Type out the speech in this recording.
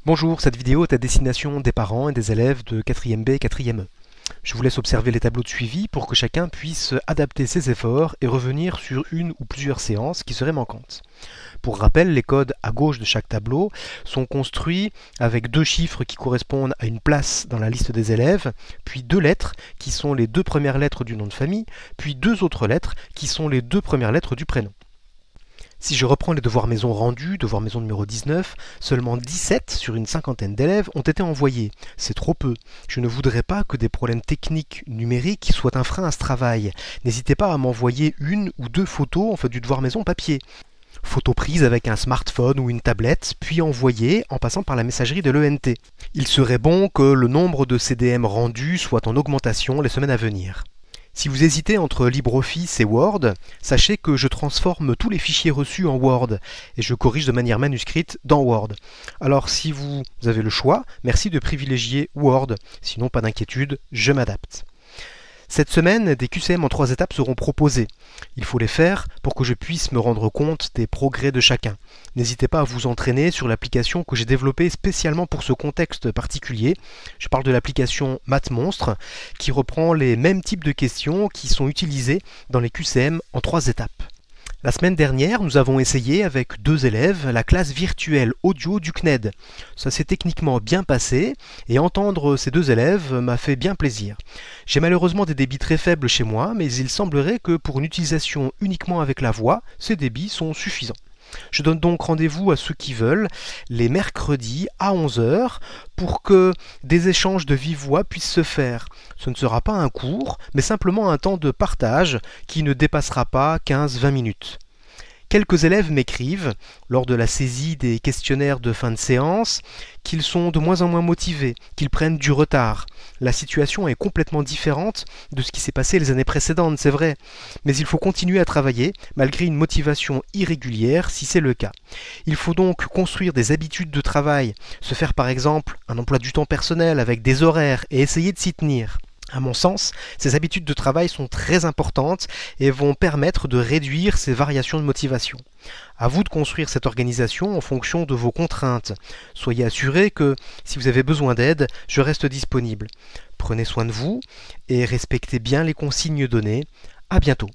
Bonjour, cette vidéo est à destination des parents et des élèves de 4e B et 4e E. Je vous laisse observer les tableaux de suivi pour que chacun puisse adapter ses efforts et revenir sur une ou plusieurs séances qui seraient manquantes. Pour rappel, les codes à gauche de chaque tableau sont construits avec deux chiffres qui correspondent à une place dans la liste des élèves, puis deux lettres qui sont les deux premières lettres du nom de famille, puis deux autres lettres qui sont les deux premières lettres du prénom. Si je reprends les devoirs maison rendus, devoir maison numéro 19, seulement 17 sur une cinquantaine d'élèves ont été envoyés. C'est trop peu. Je ne voudrais pas que des problèmes techniques numériques soient un frein à ce travail. N'hésitez pas à m'envoyer une ou deux photos du devoir maison papier. Photos prises avec un smartphone ou une tablette, puis envoyées en passant par la messagerie de l'ENT. Il serait bon que le nombre de CDM rendus soit en augmentation les semaines à venir. Si vous hésitez entre LibreOffice et Word, sachez que je transforme tous les fichiers reçus en Word et je corrige de manière manuscrite dans Word. Alors si vous avez le choix, merci de privilégier Word, sinon pas d'inquiétude, je m'adapte. Cette semaine, des QCM en 3 étapes seront proposés. Il faut les faire pour que je puisse me rendre compte des progrès de chacun. N'hésitez pas à vous entraîner sur l'application que j'ai développée spécialement pour ce contexte particulier. Je parle de l'application MathMonstre qui reprend les mêmes types de questions qui sont utilisées dans les QCM en 3 étapes. La semaine dernière, nous avons essayé avec 2 élèves la classe virtuelle audio du CNED. Ça s'est techniquement bien passé et entendre ces 2 élèves m'a fait bien plaisir. J'ai malheureusement des débits très faibles chez moi, mais il semblerait que pour une utilisation uniquement avec la voix, ces débits sont suffisants. Je donne donc rendez-vous à ceux qui veulent les mercredis à 11 h pour que des échanges de vive voix puissent se faire. Ce ne sera pas un cours, mais simplement un temps de partage qui ne dépassera pas 15-20 minutes. Quelques élèves m'écrivent, lors de la saisie des questionnaires de fin de séance, qu'ils sont de moins en moins motivés, qu'ils prennent du retard. La situation est complètement différente de ce qui s'est passé les années précédentes, c'est vrai. Mais il faut continuer à travailler, malgré une motivation irrégulière, si c'est le cas. Il faut donc construire des habitudes de travail, se faire par exemple un emploi du temps personnel avec des horaires et essayer de s'y tenir. À mon sens, ces habitudes de travail sont très importantes et vont permettre de réduire ces variations de motivation. À vous de construire cette organisation en fonction de vos contraintes. Soyez assurés que, si vous avez besoin d'aide, je reste disponible. Prenez soin de vous et respectez bien les consignes données. À bientôt.